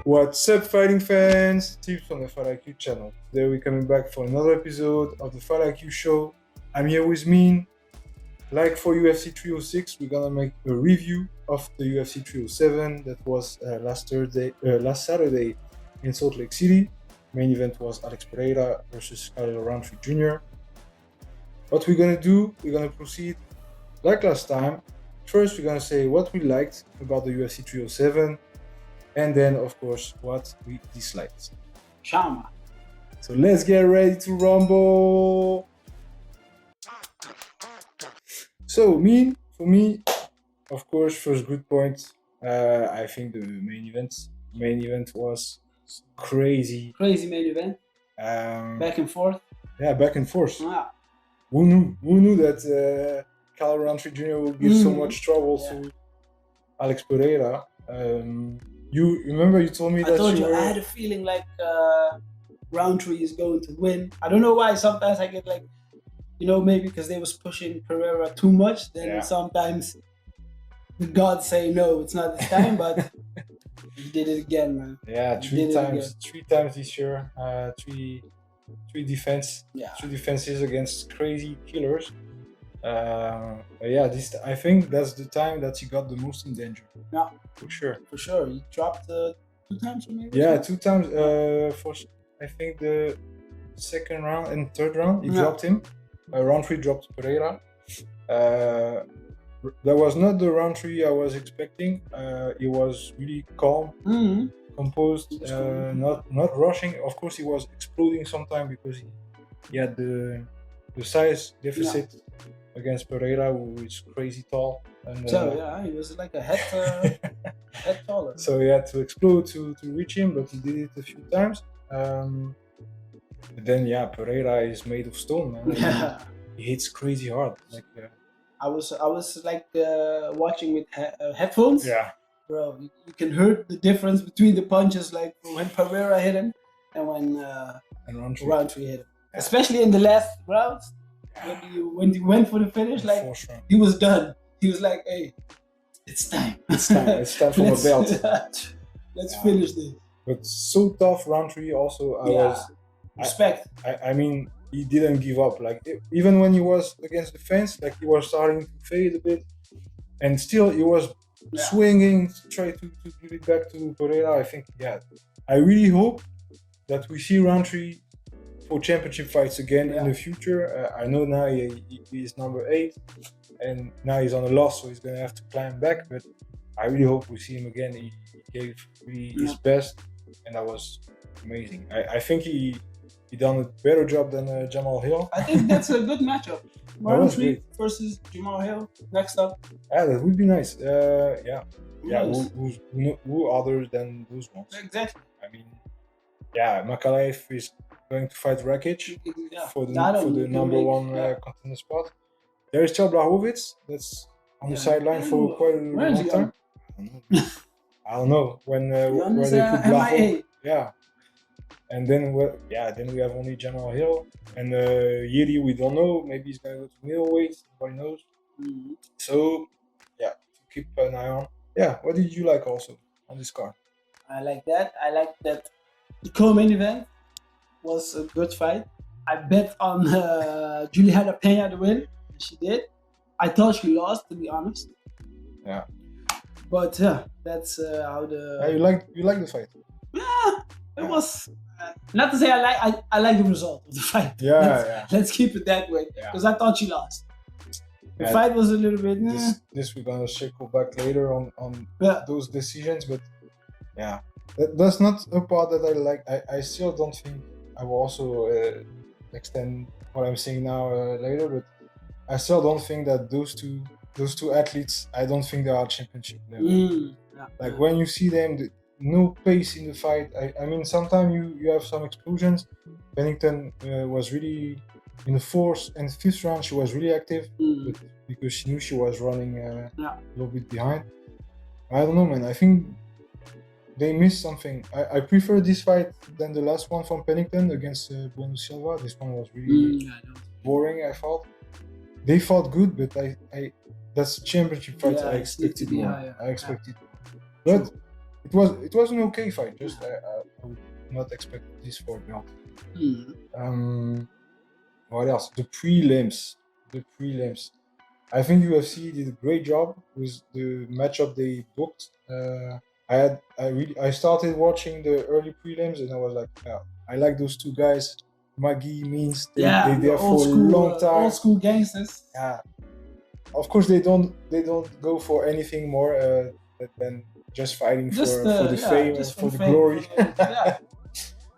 What's up, fighting fans? Tibz from the Fight IQ channel. Today we're coming back for another episode of the Fight IQ show. I'm here with Mean. Like for UFC 306, we're gonna make a review of the UFC 307 that was last Saturday in Salt Lake City. Main event was Alex Pereira versus Kyle Roundtree Jr. What we're gonna do, we're gonna proceed like last time. First, we're gonna say what we liked about the UFC 307. And then, of course, what we disliked. Shama. So let's get ready to rumble. So, for me, of course, first good point. I think the main event was crazy. Crazy main event. Back and forth. Yeah, back and forth. Ah. Who knew that Kyle Roundtree Jr. would give so much trouble to Alex Pereira? You remember you told me that I had a feeling like Roundtree is going to win. I don't know why. Sometimes I get like, maybe because they was pushing Pereira too much. Then sometimes the gods say no, it's not this time. But he did it again, man. Yeah, three times this year. Three defenses against crazy killers. I think that's the time that he got the most in danger. Yeah, for sure. He dropped 2 times for me. Yeah, 2 times. For I think the second round and third round, he dropped him. Roundtree dropped Pereira. That was not the Roundtree I was expecting. He was really calm, composed, not rushing. Of course, he was exploding sometimes because he had the size deficit against Pereira, who is crazy tall. And, he was like a head taller. So he had to explode to reach him, but he did it a few times. But then, Pereira is made of stone, man. Yeah. He hits crazy hard. Like I was like watching with headphones. Yeah. Bro, you can hear the difference between the punches, like when Pereira hit him and when Roundtree hit him. Yeah. Especially in the last rounds. When he went for the finish, like he was done. He was like, "Hey, it's time. It's time for my belt. Let's finish this." But so tough, Roundtree. Also, respect. I mean, he didn't give up. Like even when he was against the fence, like he was starting to fade a bit, and still he was swinging to try to give it back to Pereira. I think, I really hope that we see Roundtree for championship fights again in the future. I know now he is number 8, and now he's on a loss, so he's gonna have to climb back. But I really hope we see him again. He gave really his best, and that was amazing. I think he done a better job than Jamal Hill. I think that's a good matchup. Roundtree versus Jamal Hill next up. Yeah, that would be nice. Who other than those ones? Exactly. I mean, Makhachev is going to fight Rakic for the number 1 contender spot. There is still Blachowicz that's on the sideline for quite a long time. I don't know when where they put Blachowicz. Yeah, and then we have only Jamal Hill and Yeri. We don't know. Maybe he's gonna go to middleweight. Nobody knows. So to keep an eye on. What did you like also on this card? I like that. The co-main event was a good fight. I bet on Juliana Pena to win. She did. I thought she lost, to be honest. Yeah. But that's how the. You like the fight? Yeah, it was. Not to say I like the result of the fight. Let's keep it that way because I thought she lost. The fight was a little bit. This we're gonna circle back later on those decisions, but that's not a part that I like. I still don't think. I will also extend what I'm saying now later, but I still don't think that those two athletes, I don't think they are championship level. When you see them, no pace in the fight. I mean, sometimes you have some explosions. Pennington was really in the 4th and 5th round. She was really active because she knew she was running a little bit behind. I don't know, man. I think they missed something. I prefer this fight than the last one from Pennington against Bueno Silva. This one was really boring, I thought. They fought good, but I that's championship fights I expected more. I expected more. But it was an okay fight. Just I would not expect this for a belt. What else? The prelims. I think UFC did a great job with the matchup they booked. I started watching the early prelims and I was like, yeah, I like those two guys. Maggie means they there for a long time. Old school gangsters. Yeah. Of course, they don't go for anything more than just fighting for the fame and for the glory.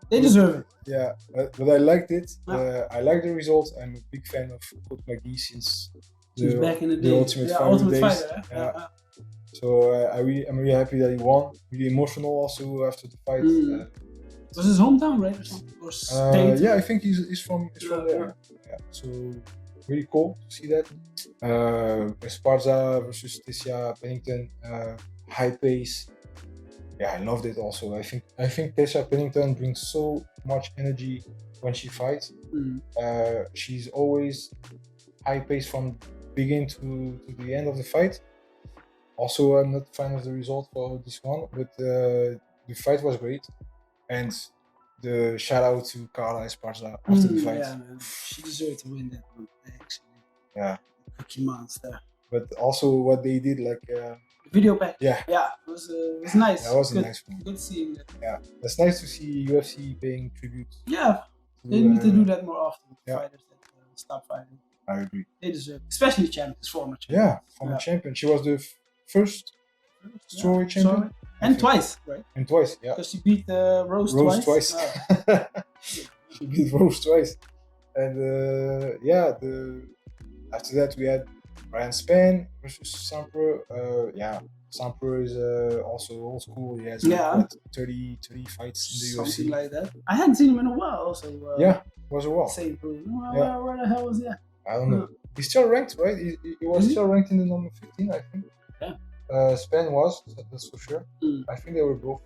They deserve it. Yeah, but I liked it. I like the results. I'm a big fan of Coach Maggie since back in the Ultimate Fighter days. So I'm really happy that he won. Really emotional also after the fight. Was his hometown, right, or something? Or state? Yeah, I think he's from there. Yeah, so really cool to see that. Esparza versus Tessia Pennington, high pace. Yeah, I loved it also. I think Tessia Pennington brings so much energy when she fights. She's always high pace from beginning to the end of the fight. Also, I'm not a fan of the result for this one, but the fight was great. And the shout out to Carla Esparza after the fight. Yeah, man. She deserved to win that one, actually. Yeah. Cookie monster. But also what they did, like video pack. Yeah. Yeah, it was nice. That was a nice one. Good seeing that. Yeah, that's nice to see UFC paying tribute. Yeah, they need to do that more often. Fighters that stop fighting. I agree. They deserve it. Especially champions, former champion. Yeah, former champion. She was the first strawweight champion. And twice, right? And twice, yeah. Because she beat Rose twice. She beat Rose twice. And after that we had Ryan Spann versus Samper. Samper is also old school. He has 30 fights in the UFC. Something like that. I hadn't seen him in a while also. It was a while. Same where the hell was he? I don't know. He's still ranked, right? He was still ranked in the number 15, I think. Yeah. Spann was, that's for sure. I think they were both.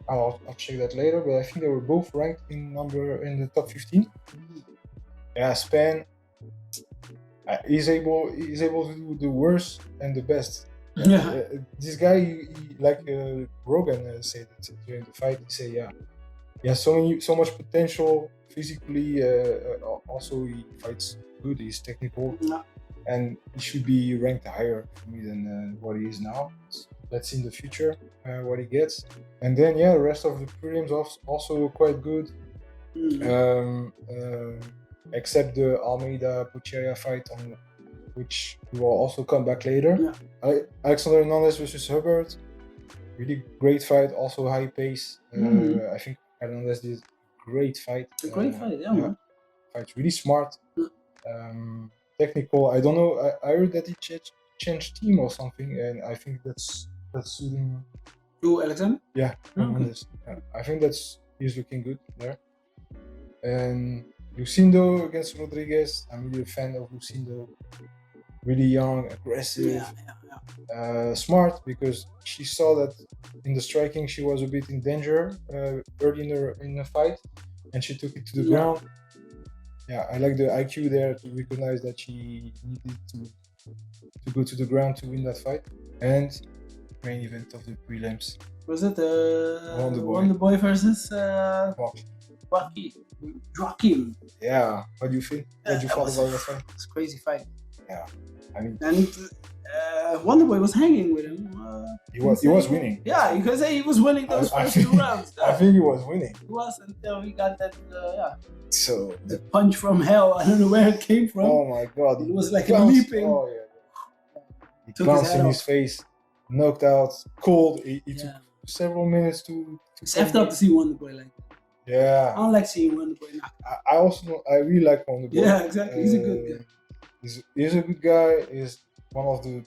I'll check that later, but I think they were both ranked in the top 15. Yeah, Spann. He's able to do the worst and the best. This guy, he like Rogan said during the fight. He said, he has so much potential physically. Also, he fights good. He's technical. And he should be ranked higher for me than what he is now. Let's see in the future what he gets. And then the rest of the prelims also quite good. Except the Almeida Pucheria fight, on which we will also come back later. Alexander Hernandez versus Hubbard, really great fight. Also high pace. I think Hernandez did a great fight. A great fight, man. Fight's really smart. Technical. I don't know. I heard that he changed team or something, and I think that's suiting. Who, Alexander? Yeah, I think he's looking good there. And Lucindo against Rodriguez. I'm really a fan of Lucindo. Really young, aggressive, smart, because she saw that in the striking she was a bit in danger early in the fight, and she took it to the ground. Yeah, I like the IQ there to recognize that she needed to go to the ground to win that fight. And main event of the prelims. Was it Wonder Boy versus Joaquim? Yeah, what do you think? What do you thought about that fight? It's a crazy fight. Yeah, I mean, and Wonder Boy was hanging with him. He was winning. Yeah, you can say he was winning those first 2 rounds. I think he was winning. He was until he got that. So the punch from hell. I don't know where it came from. Oh my god! It was like a leaping. Oh yeah. He bounced in his face, knocked out, cold. It took several minutes to. It's effed up to see Wonder Boy like that. Yeah. I don't like seeing Wonder Boy knocked out. I really like Wonder Boy. Yeah, exactly. He's a good guy. He's a good guy. He's one of the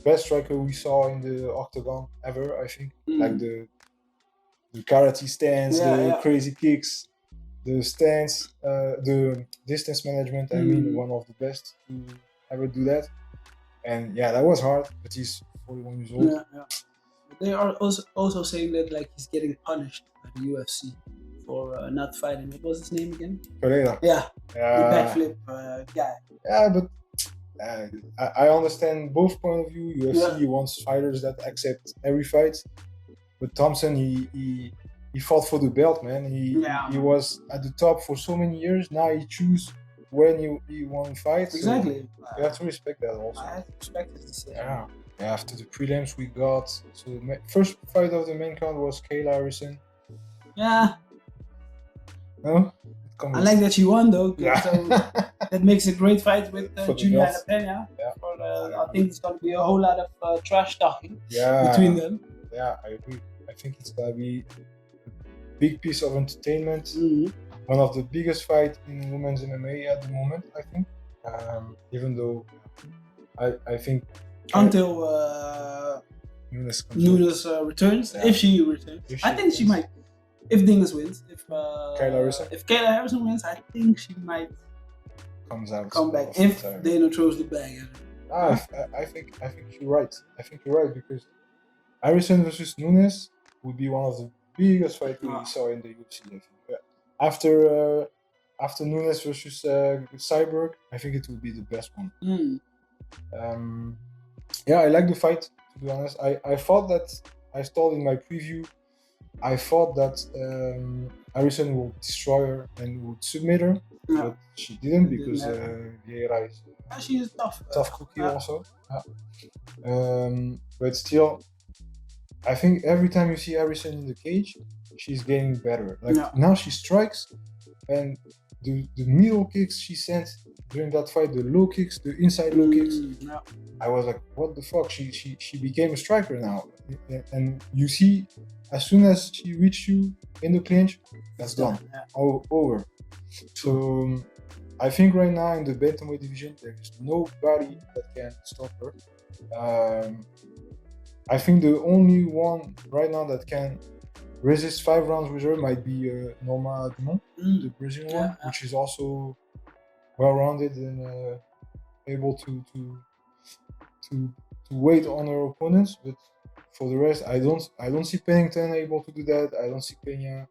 best strikers we saw in the octagon ever. I think, like the karate stance, the crazy kicks, the stance, the distance management. I mean, one of the best to ever do that. And that was hard. But he's 41 years old. Yeah. They are also saying that like he's getting punished by the UFC for not fighting. What was his name again? Pereira. Yeah. The backflip guy. Yeah, but I understand both point of view. UFC wants fighters that accept every fight, but Thompson he fought for the belt, man. He was at the top for so many years. Now he choose when he want to fight. Exactly. So you have to respect that also. I have to respect his decision. Yeah. After the prelims we got, so first fight of the main card was Kayla Harrison. Yeah. No? I like that she won though. Yeah. So that makes a great fight with Juliana Pena. Yeah. I think it's going to be a whole lot of trash talking Yeah. between them. Yeah, I agree. I think it's going to be a big piece of entertainment. Mm-hmm. One of the biggest fights in women's MMA at the moment, I think. Even though I think until Nunes returns, if she returns. I think she might. If Dingus wins, if Kayla Harrison wins, I think she might come back if Dana throws the bag at her. I think you're right. I think you're right because Harrison versus Nunes would be one of the biggest fights we saw in the UFC. I think. After Nunes versus Cyborg, I think it would be the best one. Yeah, I like the fight, to be honest. I thought that, I told in my preview, I thought that Harrison would destroy her and would submit her, but she didn't because Vieira is she's tough cookie also. But still, I think every time you see Harrison in the cage, she's getting better. Like now she strikes, and the middle kicks she sent during that fight, the low kicks, the inside low kicks. I was like, what the fuck? She became a striker now. And you see, as soon as she reaches you in the clinch, that's done. Over. So I think right now in the bantamweight division, there is nobody that can stop her. I think the only one right now that can resist 5 rounds with her might be Norma Dumont, the Brazilian one, which is also well-rounded and able to wait on her opponents. But for the rest, I don't see Pennington able to do that. I don't see Pena.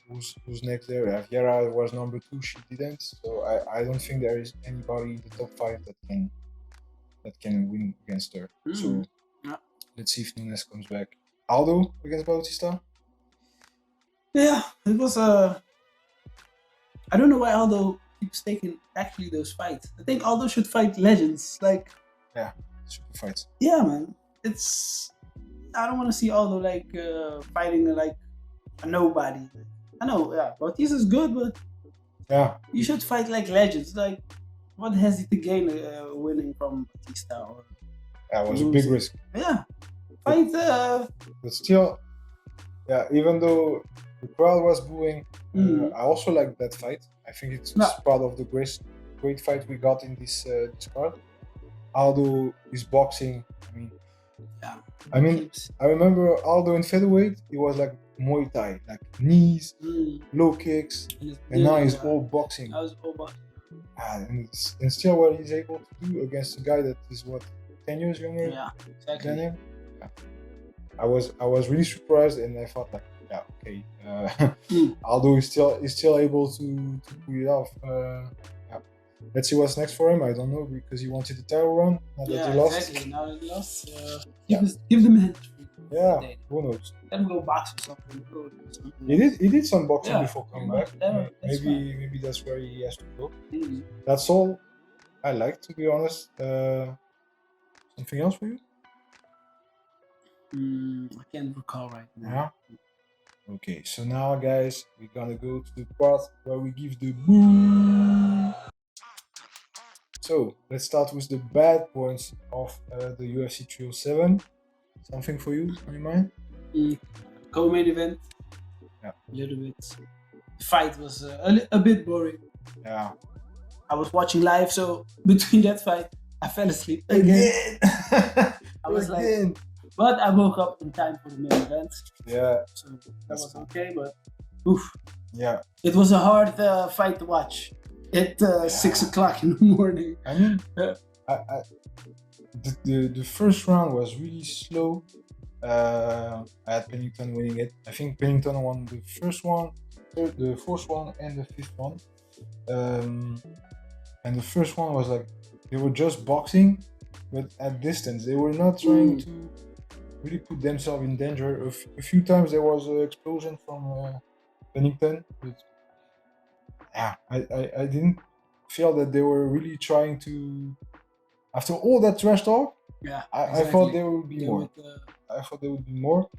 Who's next there? Vieira was number 2. She didn't. So I don't think there is anybody in the top 5 that can win against her. So let's see if Nunes comes back. Aldo against Bautista? Yeah, it was I don't know why Aldo keeps taking actually those fights. I think Aldo should fight legends. Like super fights. Yeah, man. I don't want to see Aldo like fighting like a nobody. I know, Bautista's good, but you should fight like legends. Like, what has he to gain winning from Bautista? It was a big risk. Yeah. Fight. But still, even though the crowd was booing, I also like that fight. I think it's part of the great fight we got in this card. Aldo is boxing. I remember Aldo in featherweight. It was like Muay Thai, like knees, low kicks, and now he's all boxing. And still, what he's able to do against a guy that is 10 years younger than him. I was really surprised, and I thought like, Aldo is still able to pull it off. Let's see what's next for him. I don't know, because he wanted the title run. Now that he lost. Exactly. Now that he lost, give them a hint. Yeah, who knows? Let him go box or something. He did some boxing before coming back. Maybe that's where he has to go. That's all I like, to be honest. Something else for you? I can't recall right now. Okay, so now, guys, we're gonna go to the part where we give the boo. So let's start with the bad points of the UFC 307. Something for you on your mind? Co-main event. A little bit. The fight was a bit boring. Yeah. I was watching live, so between that fight, I fell asleep again. I was like, but I woke up in time for the main event. Yeah. So that was okay, but oof. Yeah. It was a hard fight to watch at 6 o'clock in the morning. I mean, the first round was really slow. I had Pennington winning it. I think Pennington won the first one, the fourth one, and the fifth one. and the first one was like they were just boxing, but at distance. They were not trying to really put themselves in danger. A few times there was an explosion from Pennington, but yeah, I didn't feel that they were really trying to. After all that trash talk, Yeah, I thought there would be more. Would, I thought there would be more.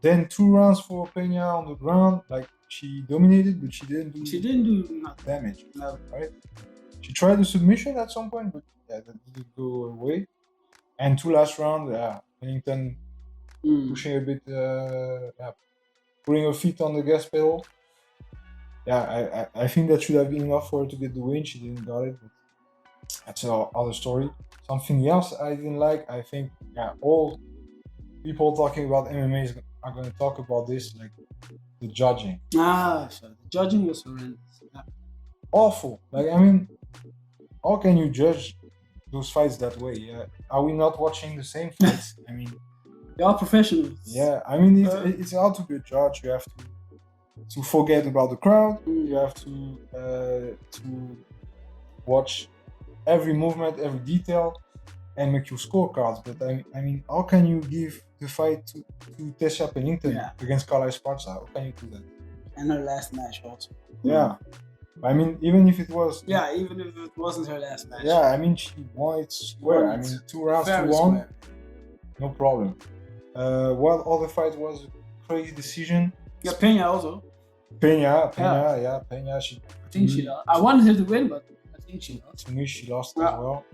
Then 2 rounds for Peña on the ground, like she dominated, but she didn't do nothing. damage. No. Right? She tried a submission at some point, but yeah, that didn't go away. And 2 last rounds, Pennington pushing a bit, putting her feet on the gas pedal. Yeah, I think that should have been enough for her to get the win. She didn't got it, but that's another story. Something else I didn't like, I think, all people talking about MMA are going to talk about this, like the judging. So the judging was horrendous. Yeah. Awful. Like, I mean, how can you judge those fights that way? Are we not watching the same fights? I mean, they are professionals. Yeah, I mean, it's hard to be a judge. You have to forget about the crowd. You have to watch every movement, every detail, and make your scorecards. But I mean, how can you give the fight to Tessa Pennington against Carla Esparza? How can you do that? And her last match also. Yeah. I mean, even if it was... Yeah, even if it wasn't her last match. Yeah, I mean, she won it square. I mean, 2 rounds to 1. No problem. What other fight was a crazy decision? Yeah, Peña also. Peña. I think she lost. I wanted her to win, but I think she lost. To me, she lost as well.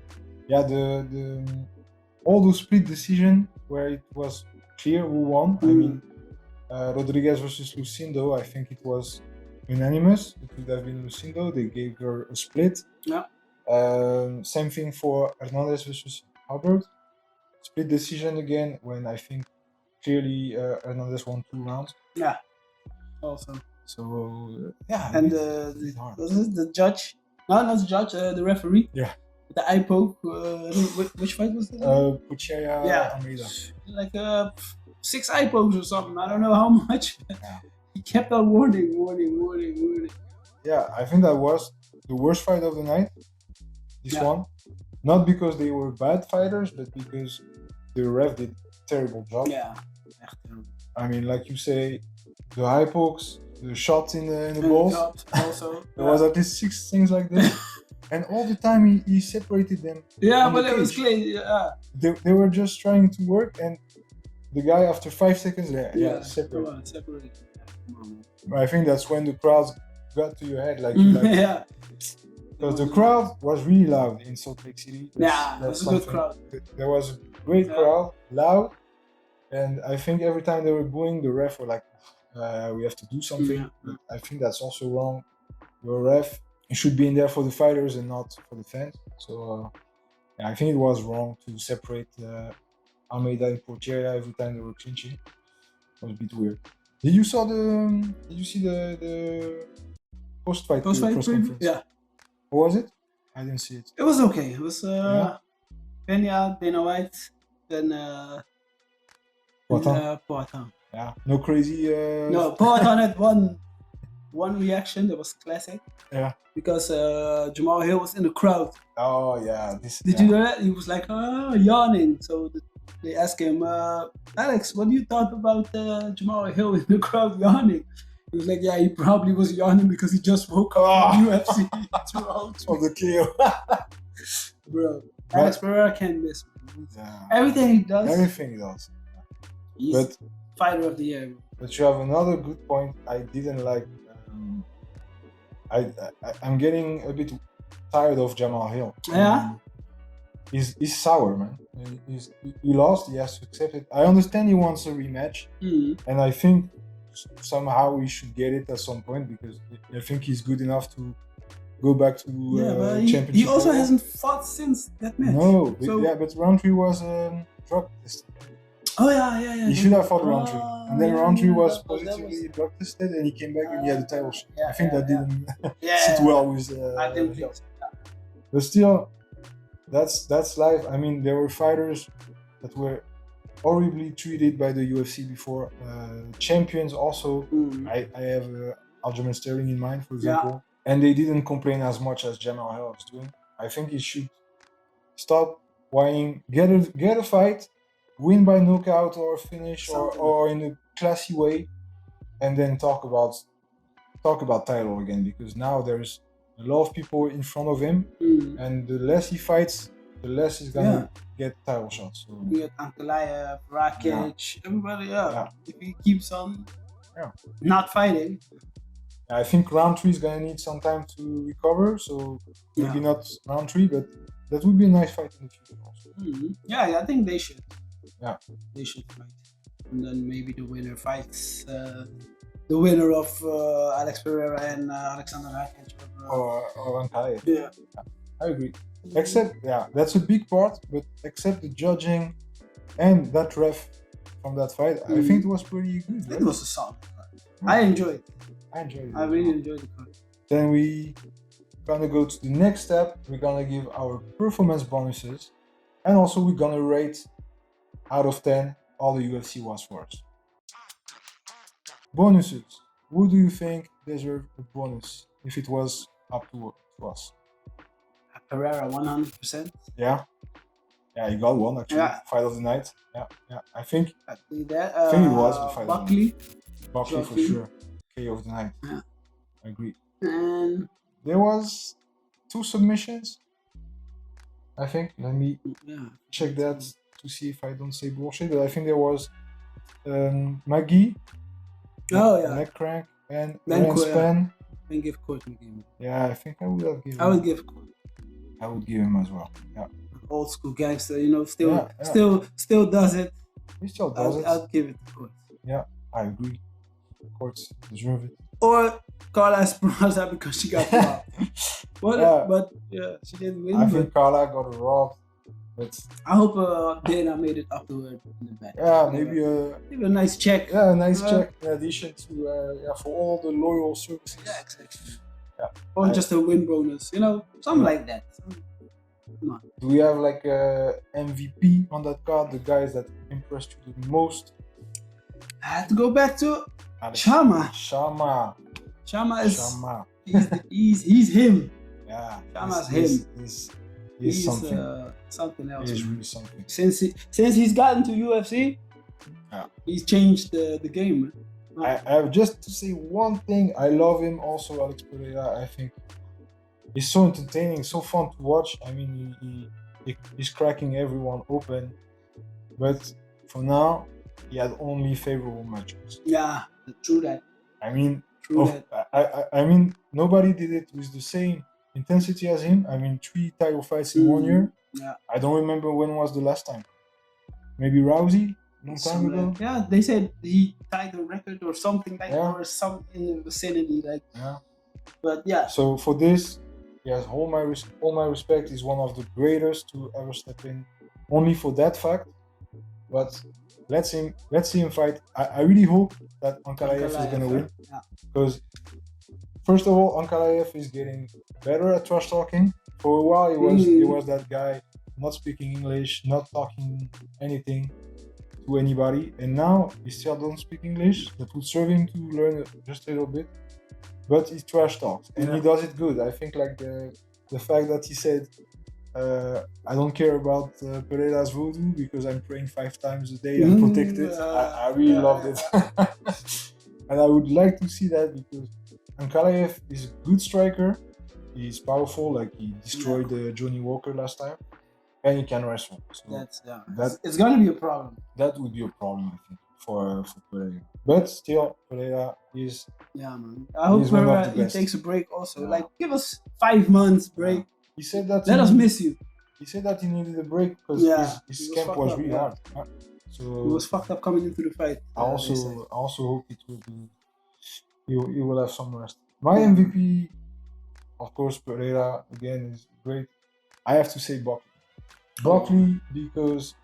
Yeah, the all those split decision where it was clear who won. I mean, Rodriguez versus Lucindo, I think it was unanimous. It would have been Lucindo. They gave her a split. Yeah. Same thing for Hernandez versus Albert. Split decision again when I think clearly Hernandez won 2 rounds. Yeah. Awesome. So yeah. And the judge? No, not the judge. The referee. Yeah. The eye poke. Which fight was it? Pucheria Almeida. Like 6 eye pokes or something. I don't know how much. Yeah. He kept on warning. Yeah, I think that was the worst fight of the night. This one. Not because they were bad fighters, but because the ref did a terrible job. Yeah. I mean, like you say, the high pokes, the shots in the balls. Also. There was at least 6 things like this. And all the time he separated them. Yeah, but it was clear. Yeah. They were just trying to work, and the guy after 5 seconds, separated. I think that's when the crowd got to your head, yeah. Because the crowd was really loud in Salt Lake City. It was a good crowd. There was a great crowd, loud, and I think every time they were booing, the ref were like, we have to do something. Yeah. But I think that's also wrong. You're a ref. You should be in there for the fighters and not for the fans. So I think it was wrong to separate Almeida and Porteria every time they were clinching. It was a bit weird. Did you see the post-fight press conference? Yeah. What was it? I didn't see it. It was okay. It was Peña, Dana White, then Poatan. Yeah. No crazy. No, Poatan had one reaction that was classic. Yeah. Because Jamal Hill was in the crowd. Oh yeah. Did you know that? He was like yawning. So they asked him, Alex, what do you thought about Jamal Hill in the crowd yawning? He was like, yeah, he probably was yawning because he just woke up from UFC 2 rounds. Of the KO. Bro, Alex Pereira can't miss. Yeah. Everything he does. Everything he does. He's fighter of the year. But you have another good point I didn't like. I'm getting a bit tired of Jamal Hill. Yeah? He's sour, man. He lost, he has to accept it. I understand he wants a rematch, and I think somehow he should get it at some point because I think he's good enough to go back to championship. He also hasn't fought since that match. No, but round 3 was drug tested. Oh yeah. He should have fought round 3, and then round 3 was positively drug tested, and he came back and he had the title shot. I think that didn't sit well with. I think so. But still, that's life. I mean, there were fighters that were horribly treated by the UFC before. Champions also. I have Aljamain Sterling in mind, for example, and they didn't complain as much as Jamal Hill was doing. I think he should stop whining, get a fight, win by knockout or finish or in a classy way, and then talk about title again, because now there's a lot of people in front of him, and the less he fights, the less he's gonna get title shots. So you get Ankalaev, Rakic, everybody. If he keeps on not fighting, I think round 3 is gonna need some time to recover. So maybe not round 3, but that would be a nice fight in the future also. Yeah, I think they should. Yeah, they should fight, and then maybe the winner fights the winner of Alex Pereira and Alexander Rakic or Ankalaev. Yeah, I agree. Except, that's a big part, but except the judging and that ref from that fight, I think it was pretty good. It was a solid fight. I enjoyed it. I really enjoyed the fight. Then we gonna go to the next step. We're gonna give our performance bonuses, and also we're gonna rate out of 10 all the UFC was worse. Bonuses. Who do you think deserved a bonus if it was up to us? Pereira 100%. Yeah, he got one actually. Fight of the night. Yeah. I think it was the fight. Buckley for sure. KO of the night. Yeah, I agree. And there was 2 submissions, I think. Let me check that to see if I don't say bullshit. But I think there was Maggie. Neck crank and span. And give Courtney game. Yeah, I think I would have given. I would give Courtney. I would give him as well. Yeah. Old school gangster, still does it. He still does it. I'd give it to Court. Yeah, I agree. Courts deserve it. Or Carla Esperanza because she got robbed. But she didn't win. I think Carla got robbed. But I hope Dana made it up to her in the back. Yeah, maybe a nice check. Yeah, a nice check in addition to for all the loyal services. Yeah, exactly. Yeah. Or just a win bonus, something like that. Come on. Do we have like a MVP on that card? The guys that impressed you the most? I had to go back to Chama. Chama He's him. Yeah, Chama's him. He's something. Something else. He's really something. Since he's gotten to UFC, he's changed the game. I have just to say one thing. I love him also, Alex Pereira. I think he's so entertaining, so fun to watch. I mean, he's cracking everyone open. But for now, he had only favorable matches. Yeah, true that. I mean, I mean, nobody did it with the same intensity as him. I mean, 3 title fights in 1 year. Yeah. I don't remember when was the last time. Maybe Rousey, long time ago. Yeah, they said he tied the record or something like that, or something in the vicinity, like. Yeah. But yeah. So for this, yes, all my respect. He's one of the greatest to ever step in. Only for that fact. But let's see him fight. I really hope that Ankalaev is gonna win. Because first of all, Ankalaev is getting better at trash talking. For a while, he was that guy not speaking English, not talking anything to anybody, and now he still don't speak English. That would serve him to learn just a little bit. But he trash talks, and he does it good. I think like the fact that he said, "I don't care about Pereira's voodoo because I'm praying 5 times a day and protected." I really loved it, and I would like to see that because Ankalaev is a good striker. He's powerful, like he destroyed Johnny Walker last time, and he can wrestle. So it's gonna be a problem. That would be a problem, I think, for Pereira. But still, Pereira is. Yeah, man. I hope Pereira he takes a break also. Yeah. Like, give us 5 months break. He said that. Let us miss you. He said that he needed a break because his camp was really hard. So he was fucked up coming into the fight. I also hope it will be. He will have some rest. My MVP. Of course, Pereira again is great. I have to say Buckley because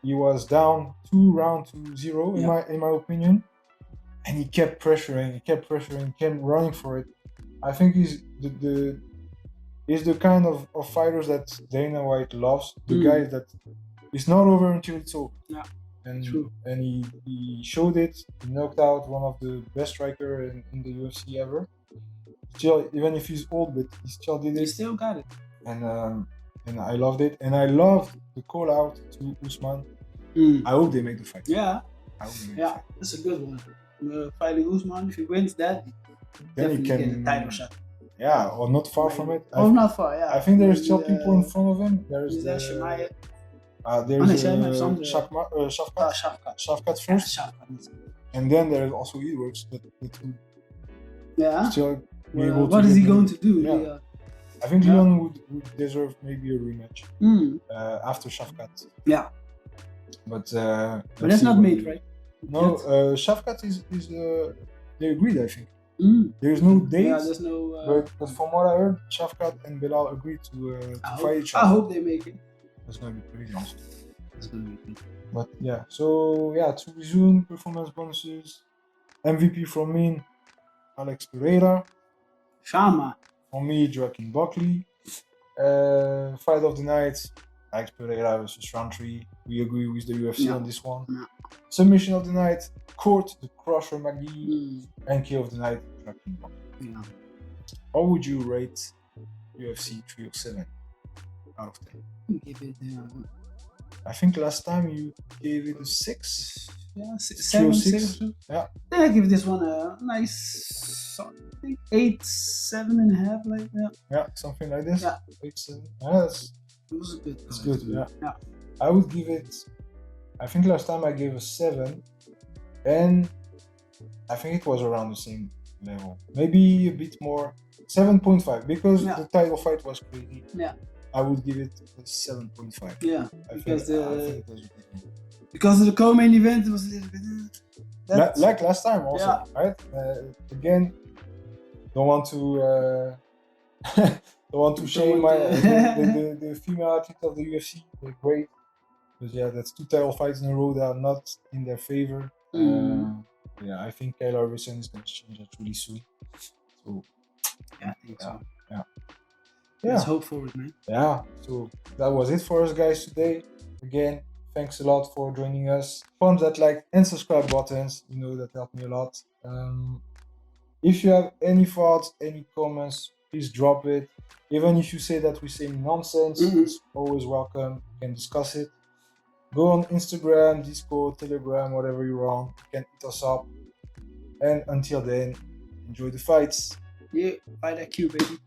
he was down 2 rounds to 0 in my opinion, and he kept pressuring, kept running for it. I think he's the kind of fighters that Dana White loves. The guy that it's not over until it's over. Yeah. And he showed it. He knocked out one of the best strikers in the UFC ever. Still, even if he's old, but he still did it. He still got it. and I loved it, and I loved the call out to Usman. I hope they make the fight. Yeah, I hope they make the yeah, fight. that's a good one. Fighting Usman, if he wins that, Then he definitely can get a title shot. Yeah, or not far from it. Oh, not far. Yeah, I think there are still people in front of him. There's Shemaya. there's Shafkat. Shafkat first, and then there is also Edwards. But yeah. Still what is he going to do? Yeah. I think Leon would deserve maybe a rematch after Shafkat. Yeah. But that's not made, right? No, Shafkat is they agreed, I think. There's no date. Yeah, there's no. But from what I heard, Shafkat and Bilal agreed to fight each other. I hope they make it. That's gonna be crazy, also. That's gonna be good. But yeah, so yeah, to resume performance bonuses, MVP from me, Alex Pereira. Shama. For me, Joaquin Buckley. Fight of the night, Alex Pereira versus Roundtree. We agree with the UFC on this one. Yeah. Submission of the night, Court the Crusher McGee. And Kill of the night, Joaquin Buckley. Yeah. How would you rate UFC 307 out of 10? Give it. I think last time you gave it a 6. Yeah, 7, 6. Yeah. Then I give this one a nice, I think 8, 7.5, like that. Yeah, something like this. Yeah. 8, 7. Yeah, it was good. It's good. Yeah. Yeah. I would give it. I think last time I gave a 7, and I think it was around the same level, maybe a bit more. 7.5 because the title fight was crazy. Yeah. I would give it a 7.5. Yeah, because because of the co-main event, it was a little bit like last time also, right? Again, don't want to shame the female athlete of the UFC. They're great, but yeah, that's 2 title fights in a row that are not in their favor. Yeah, I think Kayla Harrison is going to change that really soon. So yeah, I think so. Yeah. Let's hope for it, man. Yeah, so that was it for us guys today. Again, thanks a lot for joining us. Punch that like and subscribe buttons, you know that helped me a lot. If you have any thoughts, any comments, please drop it. Even if you say that we say nonsense, it's always welcome. You can discuss it. Go on Instagram, Discord, Telegram, whatever you're on. You can hit us up. And until then, enjoy the fights. Yeah, fight that Q, baby.